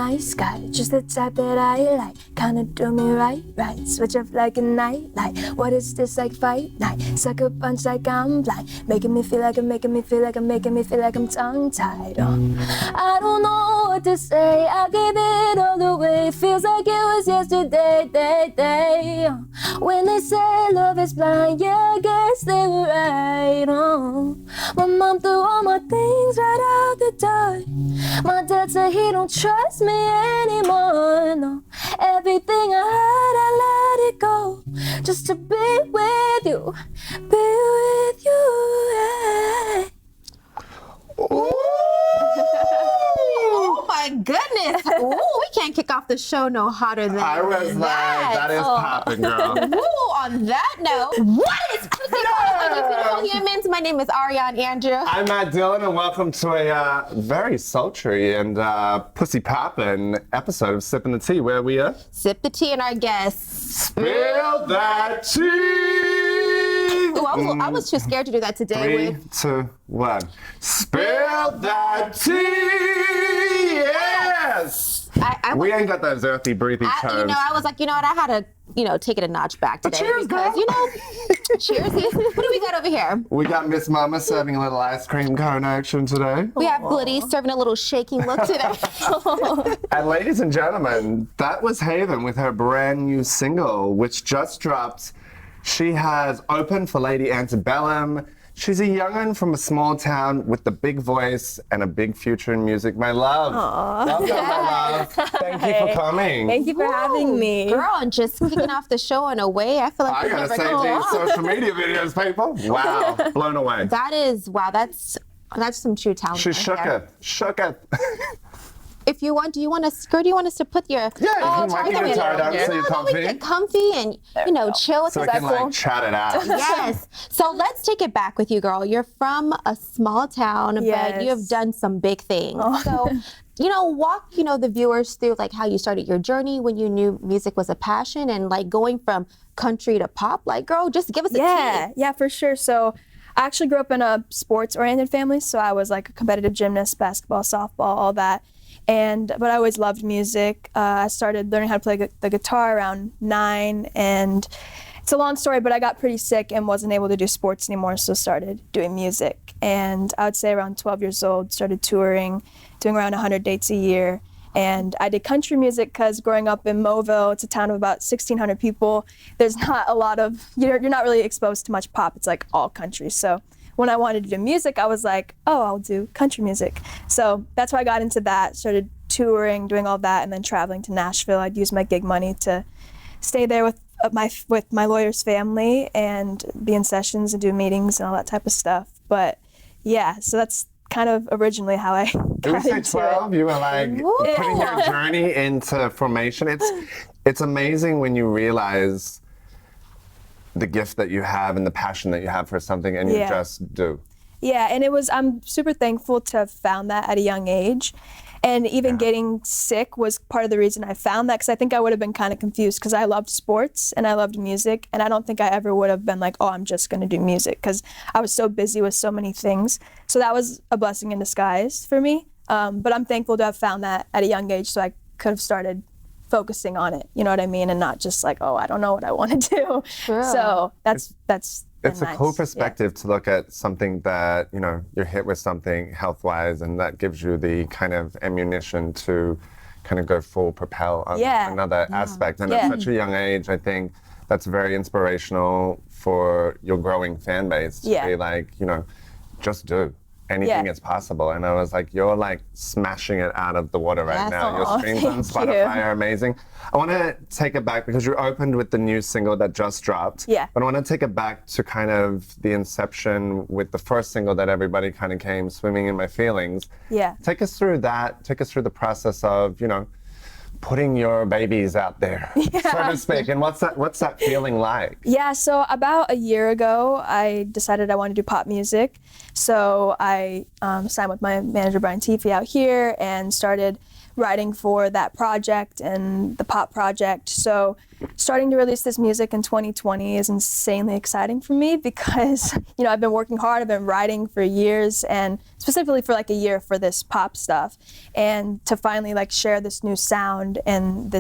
nice guy, just the type that I like. Kinda do me right, switch up like a night light. What is this, like fight night? Sucker punch like I'm blind, making me feel like I'm making me feel like I'm making me feel like I'm tongue-tied. I don't know what to say, I gave it all away. Feels like it was yesterday, day. When they say love is blind, yeah, I guess they were right. My mom threw all my things right out the door. My dad said he don't trust me anymore. No, everything I had, I let it go, just to be with you, yeah. Oh my goodness. Ooh, we can't kick off the show no hotter than I was like, that is popping, girl. Ooh, on that note, what is pussy poppin', you beautiful humans? My name is Ariane Andrew. I'm Matt Dillon, and welcome to a very sultry and pussy poppin' episode of Sippin' the Tea, where we sip the tea and our guests spill that tea. Ooh, I was too scared to do that today. 3, 2, 1. Spill that tea! Yes! We ain't got those earthy, breathy tones. I was like, you know what? I had to, take it a notch back today. Cheers, because, cheers. What do we got over here? We got Miss Mama serving a little ice cream cone action today. We have Goody serving a little shaking look today. And ladies and gentlemen, that was Haven with her brand new single, which just dropped. She has opened for Lady Antebellum. She's a young'un from a small town with a big voice and a big future in music. My love. Aww. Welcome, my love. Thank you for coming. Thank you for having me. Girl, and just kicking off the show in a way, I feel like I gotta save these social media videos, people. Wow, blown away. That's some true talent. She shook it. If you want, do you want us to put your you can wipe your guitar down so you're comfy. We get comfy and chill. So we can chat it out. Yes. So let's take it back with you, girl. You're from a small town, but you have done some big things. So, walk the viewers through like how you started your journey when you knew music was a passion and like going from country to pop. Like, girl, just give us a tea. Yeah, for sure. So I actually grew up in a sports-oriented family, so I was like a competitive gymnast, basketball, softball, all that. But I always loved music. I started learning how to play the guitar around 9, and it's a long story, but I got pretty sick and wasn't able to do sports anymore, so started doing music. And I would say around 12 years old, started touring, doing around 100 dates a year. And I did country music because growing up in Moville, it's a town of about 1,600 people. There's not a lot of, you're not really exposed to much pop. It's like all country. So when I wanted to do music, I was like, I'll do country music. So that's why I got into that, started touring, doing all that, and then traveling to Nashville. I'd use my gig money to stay there with my lawyer's family and be in sessions and do meetings and all that type of stuff. But yeah, so that's kind of originally how I got into 12, you were like putting your journey into formation. It's amazing when you realize the gift that you have and the passion that you have for something, and you just do. Yeah, and I'm super thankful to have found that at a young age. And even getting sick was part of the reason I found that, because I think I would have been kind of confused because I loved sports and I loved music, and I don't think I ever would have been like, I'm just going to do music, because I was so busy with so many things. So that was a blessing in disguise for me. But I'm thankful to have found that at a young age, so I could have started focusing on it, you know what I mean, and not just like, I don't know what I want to do. True. So that's it's a cool perspective to look at something that you're hit with something health-wise, and that gives you the kind of ammunition to kind of go full propel on another aspect. And at such a young age, I think that's very inspirational for your growing fan base to be like, just do. Anything is possible. And I was like, you're like smashing it out of the water right now. Your streams on Spotify are amazing. I want to take it back because you opened with the new single that just dropped. Yeah. But I want to take it back to kind of the inception with the first single that everybody kind of came, Swimming in My Feelings. Yeah. Take us through that. Take us through the process of, putting your babies out there, so to speak. And what's that feeling like? Yeah, so about a year ago, I decided I wanted to do pop music. So I signed with my manager, Brian Teefey, out here and started writing for that project and the pop project. So starting to release this music in 2020 is insanely exciting for me because, you know, I've been working hard, I've been writing for years, and specifically for like a year for this pop stuff. And to finally like share this new sound and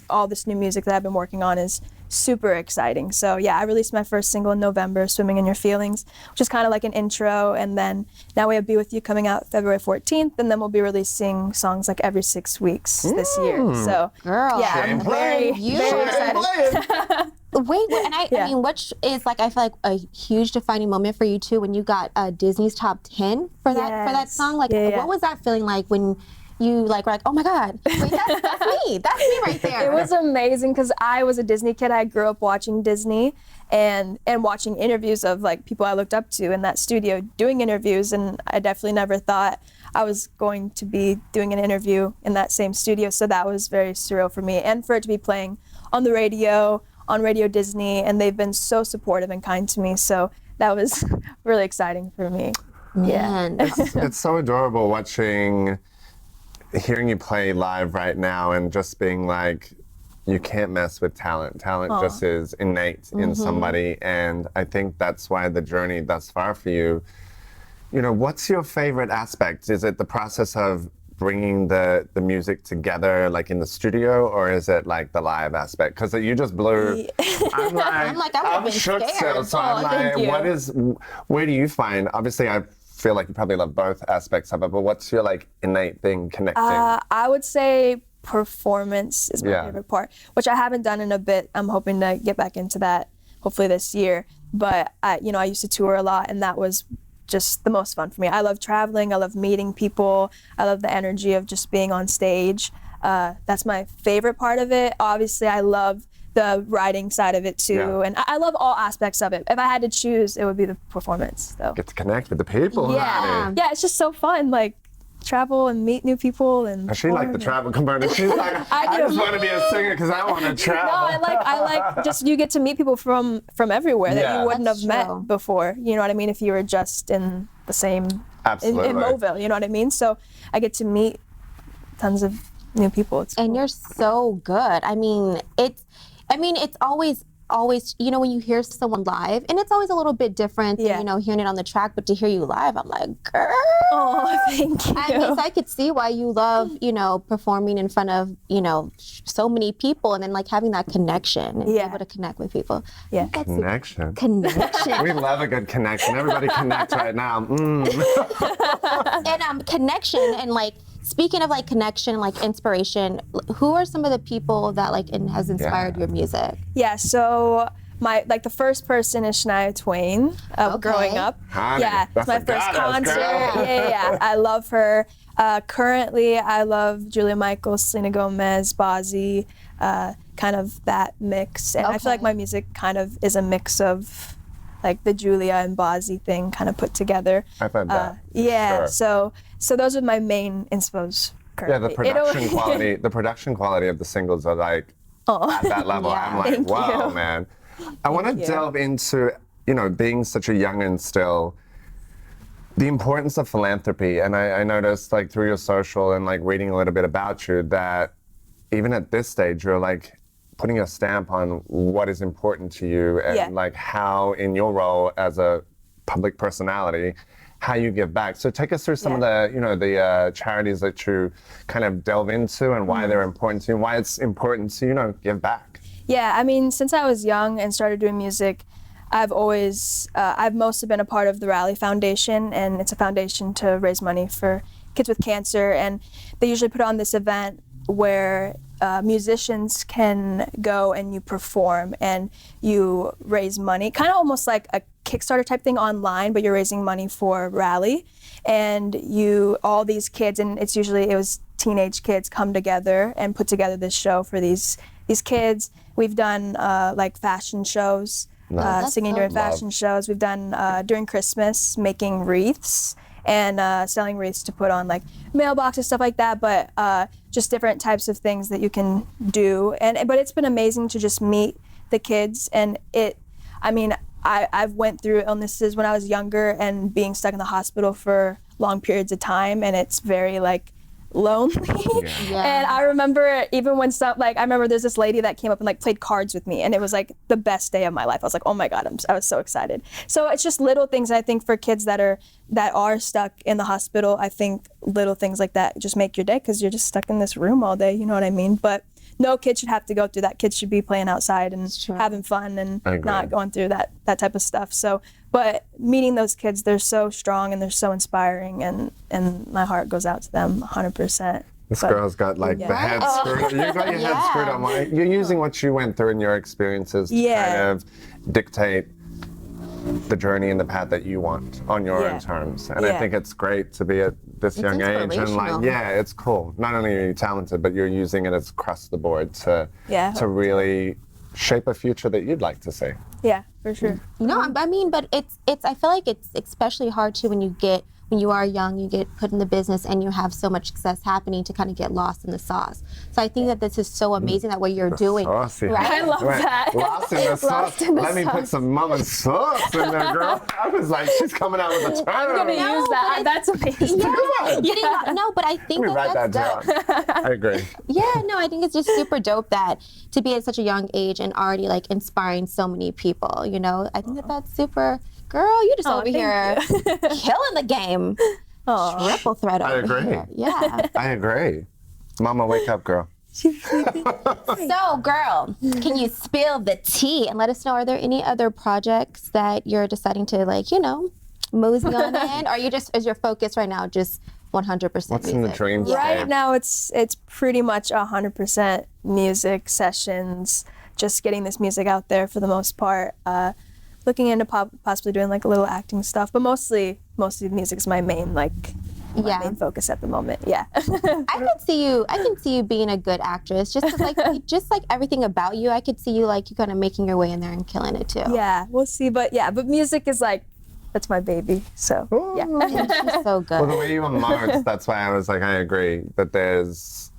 all this new music that I've been working on is super exciting. So yeah, I released my first single in November, Swimming in Your Feelings, which is kind of like an intro, and then now we have Be With You coming out February 14th, and then we'll be releasing songs like every 6 weeks this year. So girl, yeah, I'm very excited. Wait, and I mean, which is like, I feel like a huge defining moment for you too, when you got Disney's top 10 for that song. Like, what was that feeling like when you like were like, oh my God, wait, that's me right there? It was amazing because I was a Disney kid. I grew up watching Disney and watching interviews of like people I looked up to in that studio doing interviews, and I definitely never thought I was going to be doing an interview in that same studio. So that was very surreal for me, and for it to be playing on the radio, on Radio Disney, and they've been so supportive and kind to me. So that was really exciting for me. Man. Yeah. It's so adorable hearing you play live right now and just being like, you can't mess with talent. Talent just is innate in somebody, and I think that's why the journey thus far for you, you know, what's your favorite aspect? Is it the process of bringing the music together like in the studio, or is it like the live aspect? Because you just blew, I'm shook still, so I'm like, where do you find, obviously I feel like you probably love both aspects of it, but what's your like innate thing connecting? I would say performance is my favorite part, which I haven't done in a bit. I'm hoping to get back into that hopefully this year. But I used to tour a lot, and that was just the most fun for me. I love traveling, I love meeting people, I love the energy of just being on stage. That's my favorite part of it. Obviously, I love the writing side of it too, and I love all aspects of it. If I had to choose, it would be the performance. So get to connect with the people. Yeah, it's just so fun. Like travel and meet new people and. She like the travel component. She's like, I just want to be a singer because I want to travel. No, I like just you get to meet people from everywhere that you wouldn't have met before. You know what I mean? If you were just in the same in Moville, you know what I mean? So I get to meet tons of new people. It's and cool. You're so good. I mean, it's always, you know, when you hear someone live, and it's always a little bit different than, you know, hearing it on the track, but to hear you live, I'm like, girl. Oh, thank you. I mean, so I could see why you love, you know, performing in front of, you know, so many people, and then like having that connection and be able to connect with people. Yeah. Connection. We love a good connection. Everybody connect right now. And connection, and like, speaking of like connection, like inspiration, who are some of the people that like has inspired your music? Yeah, so the first person is Shania Twain. Growing up, it's my first concert. Yeah. I love her. Currently, I love Julia Michaels, Selena Gomez, Bozzy, kind of that mix. And I feel like my music kind of is a mix of like the Julia and Bozzy thing kind of put together. I've heard that. Yeah, sure. So those are my main inspos currently. Yeah, the production quality of the singles are like at that level. I'm like, wow, man. I want to delve into, you know, being such a youngin' still, the importance of philanthropy. And I noticed like through your social and like reading a little bit about you that even at this stage, you're like putting a stamp on what is important to you and like how in your role as a public personality, how you give back. So take us through some of the, you know, the charities that you kind of delve into and why they're important to you, why it's important to, you know, give back. Yeah, I mean, since I was young and started doing music, I've mostly been a part of the Rally Foundation, and it's a foundation to raise money for kids with cancer. And they usually put on this event where musicians can go and you perform and you raise money, kind of almost like a Kickstarter type thing online, but you're raising money for Rally. And all these kids, and it was teenage kids, come together and put together this show for these kids. We've done like fashion shows, singing during fashion shows. We've done during Christmas, making wreaths and selling wreaths to put on like mailboxes, stuff like that, but just different types of things that you can do. But it's been amazing to just meet the kids, and I've went through illnesses when I was younger and being stuck in the hospital for long periods of time, and it's very like lonely. And I remember even when I remember there's this lady that came up and like played cards with me, and it was like the best day of my life. I was like, oh my God, I was so excited. So it's just little things, I think, for kids that are stuck in the hospital. I think little things like that just make your day, because you're just stuck in this room all day, you know what I mean? But no kid should have to go through that. Kids should be playing outside and having fun and not going through that type of stuff. So, but meeting those kids, they're so strong and they're so inspiring, and my heart goes out to them 100%. This girl's got like the head screwed. You got your head screwed on. Like, you're using what you went through and your experiences to kind of dictate the journey and the path that you want on your own terms. And I think it's great to be at this young age and like, it's cool. Not only are you talented, but you're using it as across the board to really shape a future that you'd like to see. Yeah, for sure. No, I mean, but it's I feel like it's especially hard too when you are young, you get put in the business and you have so much success happening to kind of get lost in the sauce. So I think that this is so amazing that what you're doing. Saucy. Right? I love that. Lost in the sauce. Let me put some mama sauce in there, girl. I was like, she's coming out with a turn. I'm going to use that. That's amazing. No, but I think that's dope. Down. I agree. I think it's just super dope that to be at such a young age and already like inspiring so many people, you know? I think that that's super. Girl, you just over here killing the game. Triple threat over here. Yeah. I agree. Mama, wake up, girl. So, girl, can you spill the tea and let us know, are there any other projects that you're deciding to, like, you know, mosey on in? Or is your focus right now just 100% What's music? in the dreams? Right now, it's pretty much 100% music sessions, just getting this music out there for the most part. Looking into possibly doing like a little acting stuff, but mostly music is my main main focus at the moment. Yeah. I can see you being a good actress. Just like everything about you, I could see you kind of making your way in there and killing it too. Yeah, we'll see. But music is that's my baby. So yeah. She's so good. Well, the way you emote, that's why I was like, I agree that there's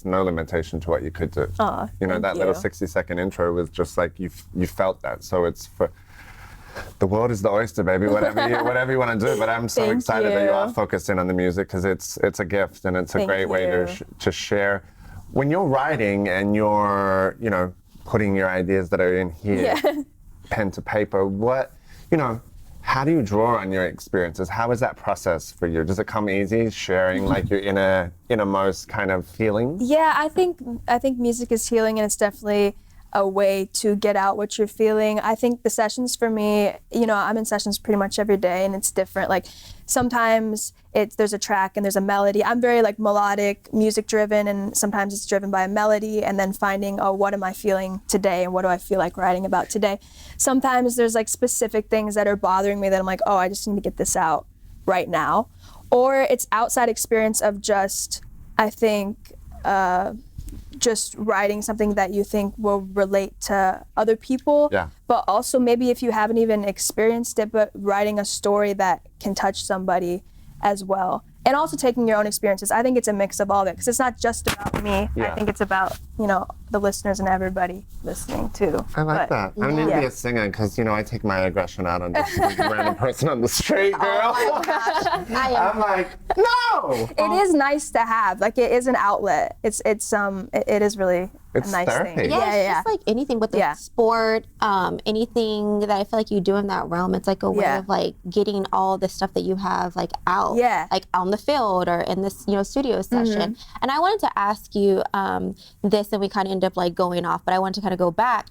no limitation to what you could do. You know, that little 60-second intro was just like you felt that. So it's for the world is the oyster, baby. Whatever you want to do. But I'm so excited that you are focusing on the music, because it's a gift and it's a great way to share. When you're writing and you're putting your ideas that are in here pen to paper, how do you draw on your experiences? How is that process for you? Does it come easy, sharing like your innermost kind of feelings? Yeah, I think music is healing, and it's definitely a way to get out what you're feeling. I think the sessions for me, I'm in sessions pretty much every day, and it's different. Like sometimes there's a track and there's a melody. I'm very melodic, music driven, and sometimes it's driven by a melody, and then finding, what am I feeling today and what do I feel like writing about today? Sometimes there's specific things that are bothering me that I'm like, I just need to get this out right now. Or it's outside experience of just, I think, just writing something that you think will relate to other people. Yeah. But also maybe if you haven't even experienced it, but writing a story that can touch somebody as well. And also taking your own experiences. I think it's a mix of all of it, because it's not just about me. Yeah. I think it's about, the listeners and everybody listening too. I like that. I need to be a singer, because, I take my aggression out on just a random person on the street, girl. Oh my gosh. I'm like, no! It is nice to have. It is an outlet. It is really a nice therapy. thing. Yeah, it's just like anything with the sport, anything that I feel like you do in that realm, it's like a way of getting all the stuff that you have out, on the field or in this studio session. And I wanted to ask you this, and we kind of end up going off, but I wanted to kind of go back.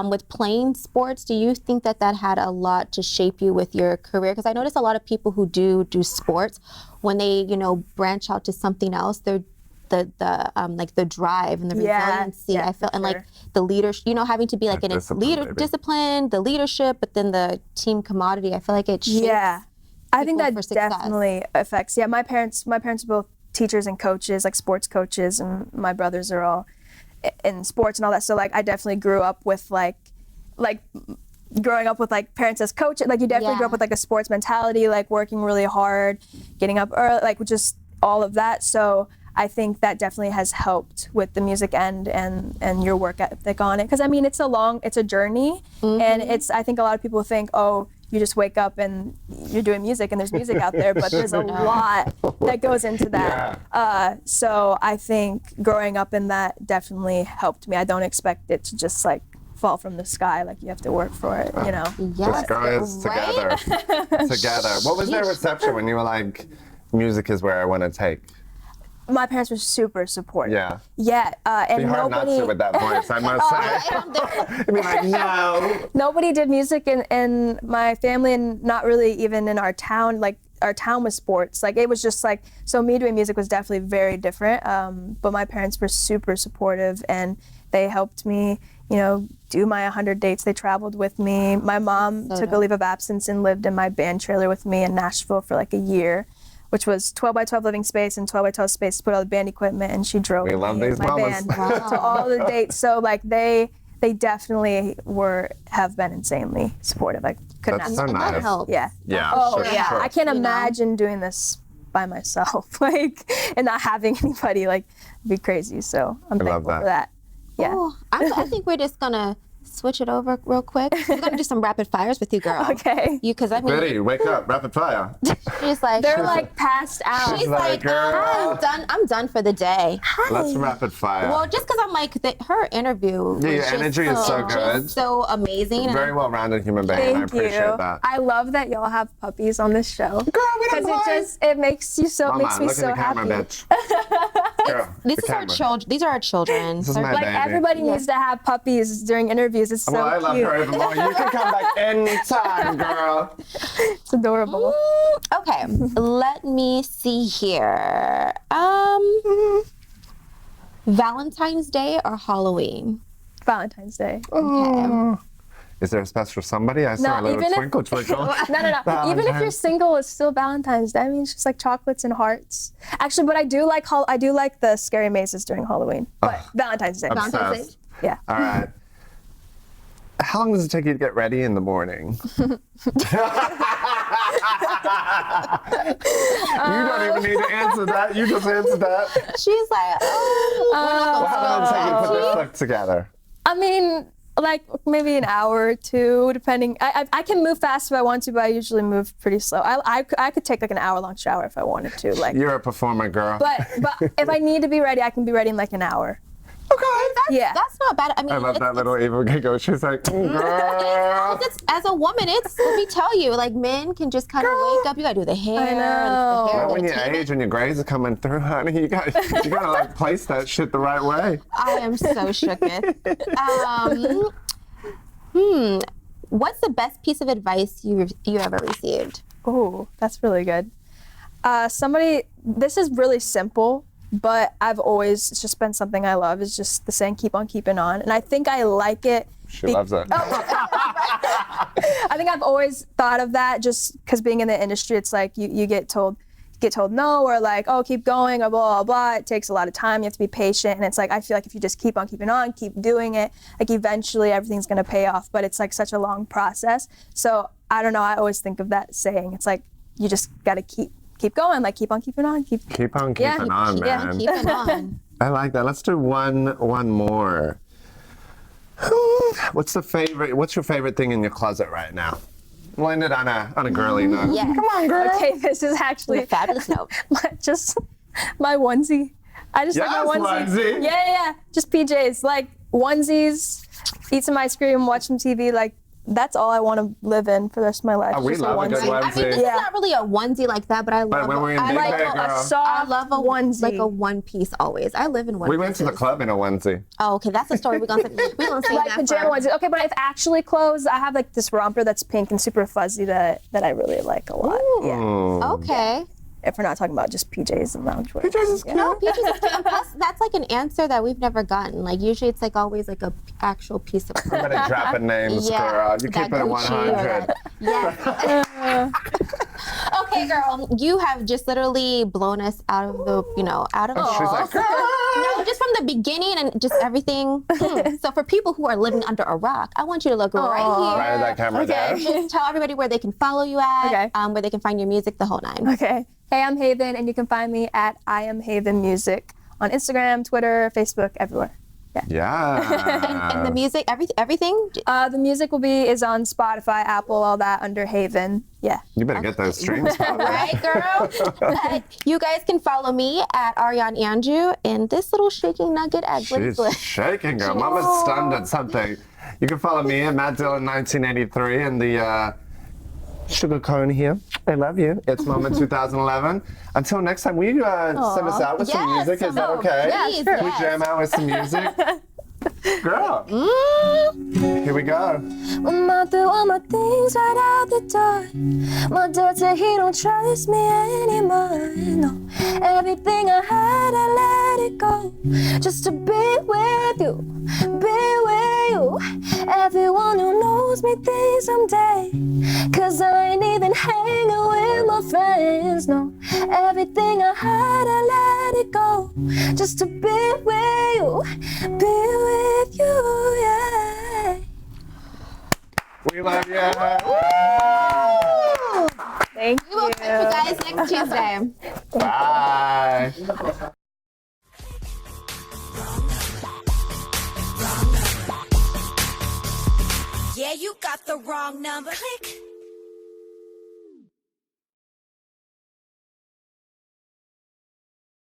With playing sports, do you think that had a lot to shape you with your career? Because I notice a lot of people who do sports, when they branch out to something else, they're the drive and the resiliency, I feel, and the leadership, having to be in a discipline, the leadership, but then the team commodity, I feel like it shapes I think that definitely affects. My parents are both teachers and coaches, sports coaches, and my brothers are all in sports and all that. So I definitely grew up with growing up with parents as coaches. You definitely grew up with a sports mentality, working really hard, getting up early, just all of that. So I think that definitely has helped with the music end and your work ethic on it. Because it's a journey, and I think a lot of people think, you just wake up and you're doing music and there's music out there, but there's a lot that goes into that. So I think growing up in that definitely helped me. I don't expect it to just like fall from the sky, like you have to work for it, you know? Just guys together. Together. What was their reception when you were like, music is where I want to take? My parents were super supportive. Yeah. Yeah, and It'd be hard nobody... not to with that voice, I must say. It'd be like, no. Nobody did music in my family, and not really even in our town. Like, our town was sports. Like, it was just like, so me doing music was definitely very different. But my parents were super supportive, and they helped me, you know, do my 100 dates. They traveled with me. My mom took a leave of absence and lived in my band trailer with me in Nashville for like a year, which was 12 by 12 living space and 12 by 12 space to put all the band equipment, and she drove me and my band to all the dates. So like they definitely have been insanely supportive. I couldn't That's ask so for nice. That helps. Yeah. Oh sure, yeah, sure. I can't imagine doing this by myself, like, and not having anybody. Like, it'd be crazy. So I'm thankful for that. Yeah. Ooh, I think we're just gonna switch it over real quick. We're gonna do some rapid fires with you, girl. Okay. Because I mean, Betty, wake up, rapid fire. she's like, They're like passed out. she's like, like, girl. I'm done for the day. Let's rapid fire. Well, just because I'm like, her interview. Yeah, your was just energy is so good. just so amazing. Very well-rounded human being. I Thank appreciate you. that. I love that y'all have puppies on this show. Girl, we don't Because it makes you so Mama, makes me look so at the camera, happy. bitch. Girl, This the is our camera. children. These are our children. This is They're my Like, baby. everybody needs to have puppies during interviews. It's so Well, I love cute. her even more. You can come back anytime, girl. It's adorable. Okay, let me see here. Valentine's Day or Halloween? Valentine's Day. Okay. Is there a special somebody? I saw a little even if- twinkle, twinkle. No. Even if you're Valentine's. single, it's still Valentine's Day. I mean, it's just like chocolates and hearts. Actually, but I do like the scary mazes during Halloween. But Valentine's Day. Obsessed. Yeah. All right. How long does it take you to get ready in the morning? You don't even need to answer that. You just answered that. She's like, oh, Well, how long does it take you to put this stuff together? I mean, like maybe an hour or two, depending. I can move fast if I want to, but I usually move pretty slow. I could take like an hour-long shower if I wanted to. Like, You're a performer, girl. but if I need to be ready, I can be ready in like an hour. Okay. that's not bad. I mean, I love that little evil giggle. She's like, girl. as a woman, let me tell you, like, men can just kind of wake up. You gotta do the hair. I know. And the hair Well, when you the age and your grays are coming through, honey, you gotta like place that shit the right way. I am so shooketh. What's the best piece of advice you ever received? Oh, that's really good. This is really simple, but it's just been something I love, is just the saying, keep on keeping on. And I think I like it. She loves it. I think I've always thought of that, just because being in the industry, it's like you get told no, or like, oh, keep going, or blah, blah, blah. It takes a lot of time. You have to be patient. And it's like, I feel like if you just keep on keeping on, keep doing it, like eventually everything's going to pay off. But it's like such a long process. So I don't know. I always think of that saying. It's like, you just got to keep going, like keep on keeping on. Keep on keeping on, man. Keep it on. I like that. Let's do one more. What's your favorite thing in your closet right now? We'll end it on a girly note. Yeah. Come on, girl. Okay, this is actually A fabulous note. just my onesie. I just like my Yes, onesie. onesie. Yeah. Just PJs, like onesies, eat some ice cream, watch some TV. Like, that's all I want to live in for the rest of my life. Oh, we just love a good onesie. I mean, this is not really a onesie like that, but I love. when we're in I big like bed, a girl. A I soft love a onesie. like a one piece always. I live in one. We went to the club in a onesie. Oh, okay, that's a story we're gonna save Like that pajama for. onesies. Okay, but if actually clothes, I have like this romper that's pink and super fuzzy that I really like a lot. Yeah. Okay. If we're not talking about just PJs and loungewear. PJs is cute. No, peaches is cute. And plus, that's like an answer that we've never gotten. Like usually, it's like always like a actual piece of. I'm gonna drop the names, Yeah, girl. You that keep it at Gucci or 100. Yeah. Okay, girl, you have just literally blown us out of the, out of She's like, girl. No, just from the beginning and just everything. So for people who are living under a rock, I want you to look right here. Right at that camera there. Just tell everybody where they can follow you at, Okay. where they can find your music, the whole nine. Okay. Hey, I'm Haven, and you can find me at I Am Haven Music on Instagram, Twitter, Facebook, everywhere. Yeah. And the music, everything? The music is on Spotify, Apple, all that under Haven. Yeah. You better get those streams. Right, girl? You guys can follow me at Ariane Andrew and this little shaking nugget at She's shaking, girl. Mama's stunned at something. You can follow me at Matt Dillon 1983 and the sugar cone here. I love you. It's Mama 2011. Until next time, will you send us out with some music? Is that okay? Yes, Can we jam out with some music? Girl. Here we go. Mama threw all my things right out the door. My dad said he don't trust me anymore. No, everything I had, I let it go. Just to be with you, be with you. Everyone who knows me thinks I'm dead, 'cause I ain't even hanging with my friends. No, everything I had, I let it go. Just to be with you, with you, yeah. We love you. Thank you. We will see you guys next Tuesday. Bye. Yeah, you got the wrong number. Click.